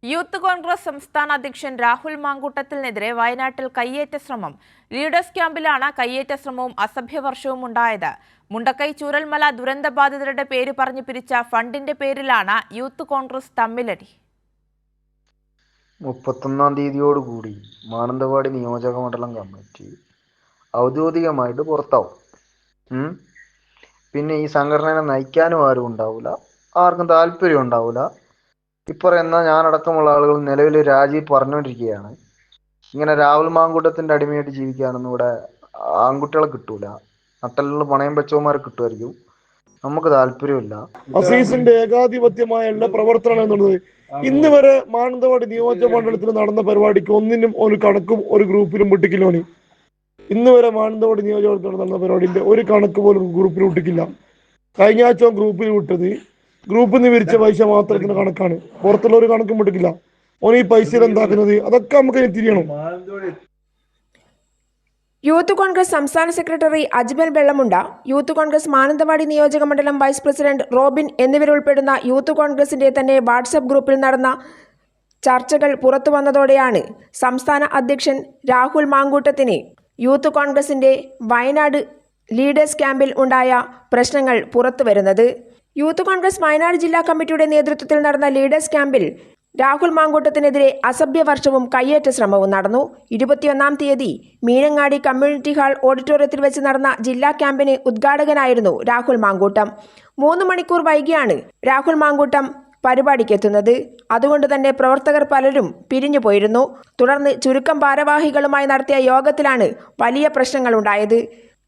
Youth Congress സംസ്ഥാന അധ്യക്ഷൻ രാഹുൽ മാങ്കൂട്ടത്തിനെതിരെ വയനാട്ടിൽ കയ്യേറ്റ ശ്രമം. ലീഡേഴ്സ് ക്യാമ്പിലാണ് കയ്യേറ്റ ശ്രമവും അസഭ്യവർഷവും ഉണ്ടായത്. മുണ്ടക്കൈ ചൂരൽമല ദുരന്തബാധിതരുടെ പേര് പറഞ്ഞു പിരിച്ച ഫണ്ടിന്റെ പേരിലാണ് യൂത്ത് കോൺഗ്രസ് തമ്മിലടി. 31-ാം തീയതിയോടുകൂടി മാനന്തവാടി നിയോജക മണ്ഡലം കമ്മിറ്റി ഔദ്യോഗികമായിട്ട് പുറത്താവും. പിന്നെ ഈ സംഘടനയെ നയിക്കാനും ആരും ഉണ്ടാവില്ല, ആർക്കും താല്പര്യം ഉണ്ടാവില്ല. ഇപ്പറയുന്ന ഞാനടക്കമുള്ള ആളുകൾ നിലവിൽ രാജി പറഞ്ഞുകൊണ്ടിരിക്കുകയാണ്. ഇങ്ങനെ രാഹുൽ മാങ്കൂട്ടത്തിന്റെ അടിമയായിട്ട് ജീവിക്കാനൊന്നും ഇവിടെ ആൺകുട്ടികളെ കിട്ടൂല. നട്ടലുള്ള പണയം വെച്ചവന്മാരെ കിട്ടുമായിരിക്കും. നമുക്ക് താല്പര്യമില്ല. അസീസിന്റെ ഏകാധിപത്യമായുള്ള പ്രവർത്തനം എന്നുള്ളത് ഇന്ന് വരെ മാനന്തവാടി നിയോജക മണ്ഡലത്തിൽ നടന്ന പരിപാടിക്ക് ഒന്നിനും ഒരു കണക്കും ഒരു ഗ്രൂപ്പിലും വിട്ടിക്കില്ലോണി. ഇന്ന് വരെ മാനന്തവാടി നിയോജകമണ്ഡലത്തിൽ നടന്ന പരിപാടിന്റെ ഒരു കണക്ക് പോലും ഗ്രൂപ്പിൽ വിട്ടിക്കില്ല. കഴിഞ്ഞ ആഴ്ച ഗ്രൂപ്പിൽ വിട്ടത് ഗ്രൂപ്പിൽ നിന്ന് വിരിച്ച പൈസ മാത്രത്തിന് കണക്കാണ്, പുറത്തുള്ള ഒരു കണക്കും വിട്ടിക്കില്ല. ഓന് ഈ പൈസ എന്താക്കുന്നത് അതൊക്കെ നമുക്ക് തിരിയണം. യൂത്ത് കോൺഗ്രസ് സംസ്ഥാന സെക്രട്ടറി അജ്മൽ വെള്ളമുണ്ട, യൂത്ത് കോൺഗ്രസ് മാനന്തവാടി നിയോജക മണ്ഡലം വൈസ് പ്രസിഡന്റ് റോബിൻ എന്നിവരുൾപ്പെടുന്ന യൂത്ത് കോൺഗ്രസിന്റെ തന്നെ വാട്സപ്പ് ഗ്രൂപ്പിൽ നടന്ന ചർച്ചകൾ പുറത്തു വന്നതോടെയാണ് സംസ്ഥാന അധ്യക്ഷൻ രാഹുൽ മാങ്കൂട്ടത്തിന് യൂത്ത് കോൺഗ്രസിന്റെ വയനാട് ലീഡേഴ്സ് ക്യാമ്പിൽ ഉണ്ടായ പ്രശ്നങ്ങൾ പുറത്തുവരുന്നത്. യൂത്ത് കോൺഗ്രസ് വയനാട് ജില്ലാ കമ്മിറ്റിയുടെ നേതൃത്വത്തിൽ നടന്ന ലീഡേഴ്സ് ക്യാമ്പിൽ രാഹുൽ മാങ്കൂട്ടത്തിനെതിരെ അസഭ്യവർഷവും കയ്യേറ്റ ശ്രമവും നടന്നു. 21-ാം തീയതി മീനങ്ങാടി കമ്മ്യൂണിറ്റി ഹാൾ ഓഡിറ്റോറിയത്തിൽ വെച്ച് നടന്ന ജില്ലാ ക്യാമ്പിന് ഉദ്ഘാടകനായിരുന്നു രാഹുൽ മാങ്കൂട്ടം. 3 മണിക്കൂർ വൈകിയാണ് രാഹുൽ മാങ്കൂട്ടം പരിപാടിക്കെത്തുന്നത്. അതുകൊണ്ട് തന്നെ പ്രവർത്തകർ പലരും പിരിഞ്ഞു പോയിരുന്നു. തുടർന്ന് ചുരുക്കം ഭാരവാഹികളുമായി നടത്തിയ യോഗത്തിലാണ് വലിയ പ്രശ്നങ്ങളുണ്ടായത്.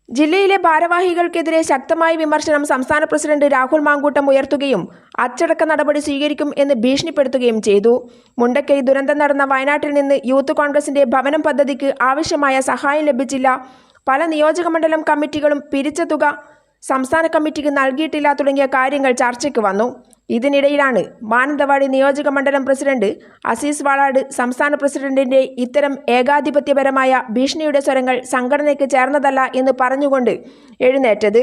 ജില്ലയിലെ ഭാരവാഹികൾക്കെതിരെ ശക്തമായ വിമർശനം സംസ്ഥാന പ്രസിഡന്റ് രാഹുൽ മാങ്കൂട്ടം ഉയർത്തുകയും അച്ചടക്ക നടപടി സ്വീകരിക്കും എന്ന് ഭീഷണിപ്പെടുത്തുകയും ചെയ്തു. മുണ്ടക്കൈ ദുരന്തം നടന്ന വയനാട്ടിൽ നിന്ന് യൂത്ത് കോൺഗ്രസിന്റെ ഭവനം പദ്ധതിക്ക് ആവശ്യമായ സഹായം ലഭിച്ചില്ല. പല നിയോജകമണ്ഡലം കമ്മിറ്റികളും പിരിച്ച തുക സംസ്ഥാന കമ്മിറ്റിക്ക് നൽകിയിട്ടില്ല തുടങ്ങിയ കാര്യങ്ങൾ ചർച്ചയ്ക്ക് വന്നു. ഇതിനിടയിലാണ് മാനന്തവാടി നിയോജക മണ്ഡലം പ്രസിഡന്റ് അസീസ് വാളാട് സംസ്ഥാന പ്രസിഡന്റിന്റെ ഇത്തരം ഏകാധിപത്യപരമായ ഭീഷണിയുടെ സ്വരങ്ങൾ സംഘടനയ്ക്ക് ചേർന്നതല്ല എന്ന് പറഞ്ഞുകൊണ്ട് എഴുന്നേറ്റത്.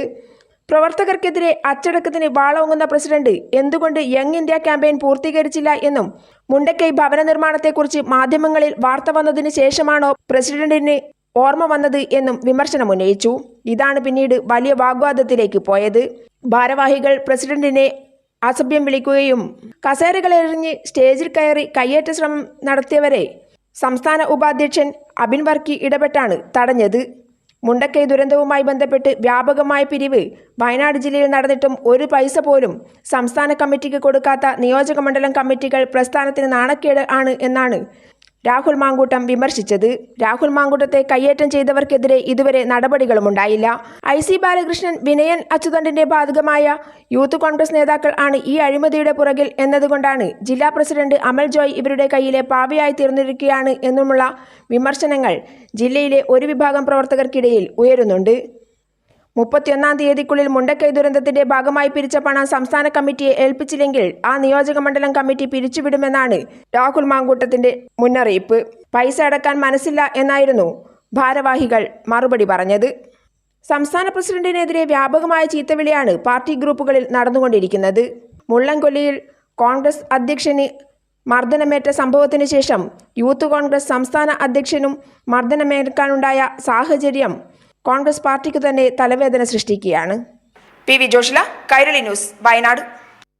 പ്രവർത്തകർക്കെതിരെ അച്ചടക്കത്തിന് വാളോങ്ങുന്ന പ്രസിഡന്റ് എന്തുകൊണ്ട് യങ് ഇന്ത്യ ക്യാമ്പയിൻ പൂർത്തീകരിച്ചില്ല എന്നും മുണ്ടക്കൈ ഭവന നിർമ്മാണത്തെക്കുറിച്ച് മാധ്യമങ്ങളിൽ വാർത്ത വന്നതിന് ശേഷമാണോ പ്രസിഡന്റിന് ഓർമ്മ വന്നത് എന്നും വിമർശനമുന്നയിച്ചു. ഇതാണ് പിന്നീട് വലിയ വാഗ്വാദത്തിലേക്ക് പോയത്. ഭാരവാഹികൾ പ്രസിഡന്റിനെ അസഭ്യം വിളിക്കുകയും കസേരകളെറിഞ്ഞ് സ്റ്റേജിൽ കയറി കയ്യേറ്റ ശ്രമം നടത്തിയവരെ സംസ്ഥാന ഉപാധ്യക്ഷൻ അബിൻ വർക്കി ഇടപെട്ടാണ് തടഞ്ഞത്. മുണ്ടക്കൈ ദുരന്തവുമായി ബന്ധപ്പെട്ട് വ്യാപകമായ പിരിവ് വയനാട് ജില്ലയിൽ നടന്നിട്ടും ഒരു പൈസ പോലും സംസ്ഥാന കമ്മിറ്റിക്ക് കൊടുക്കാത്ത നിയോജക മണ്ഡലം കമ്മിറ്റികൾ പ്രസ്ഥാനത്തിന് നാണക്കേട് ആണ് എന്നാണ് രാഹുൽ മാങ്കൂട്ടം വിമർശിച്ചത്. രാഹുൽ മാങ്കൂട്ടത്തെ കയ്യേറ്റം ചെയ്തവർക്കെതിരെ ഇതുവരെ നടപടികളുമുണ്ടായില്ല. IC ബാലകൃഷ്ണൻ, വിനയൻ അച്യുതണ്ടിന്റെ ബാധകമായ യൂത്ത് കോൺഗ്രസ് നേതാക്കൾ ആണ് ഈ അഴിമതിയുടെ പുറകിൽ എന്നതുകൊണ്ടാണ് ജില്ലാ പ്രസിഡന്റ് അമൽ ജോയ് ഇവരുടെ കയ്യിലെ പാവയായി തീർന്നിരിക്കുകയാണ് എന്നുമുള്ള വിമർശനങ്ങൾ ജില്ലയിലെ ഒരു വിഭാഗം പ്രവർത്തകർക്കിടയിൽ ഉയരുന്നുണ്ട്. 31-ാം തീയതിക്കുള്ളിൽ മുണ്ടക്കൈ ദുരന്തത്തിന്റെ ഭാഗമായി പിരിച്ച പണം സംസ്ഥാന കമ്മിറ്റിയെ ഏൽപ്പിച്ചില്ലെങ്കിൽ ആ നിയോജക മണ്ഡലം കമ്മിറ്റി പിരിച്ചുവിടുമെന്നാണ് രാഹുൽ മാങ്കൂട്ടത്തിന്റെ മുന്നറിയിപ്പ്. പൈസ അടക്കാൻ മനസ്സില്ല എന്നായിരുന്നു ഭാരവാഹികൾ മറുപടി പറഞ്ഞത്. സംസ്ഥാന പ്രസിഡന്റിനെതിരെ വ്യാപകമായ ചീത്തവിളിയാണ് പാർട്ടി ഗ്രൂപ്പുകളിൽ നടന്നുകൊണ്ടിരിക്കുന്നത്. മുള്ളൻകൊല്ലിയിൽ കോൺഗ്രസ് അധ്യക്ഷന് മർദ്ദനമേറ്റ സംഭവത്തിന് ശേഷം യൂത്ത് കോൺഗ്രസ് സംസ്ഥാന അധ്യക്ഷനും മർദ്ദനമേൽക്കാനുണ്ടായ സാഹചര്യം കോൺഗ്രസ് പാർട്ടിക്ക് തന്നെ തലവേദന സൃഷ്ടിക്കുകയാണ്. PV Joshila, Kairali news, Wayanad.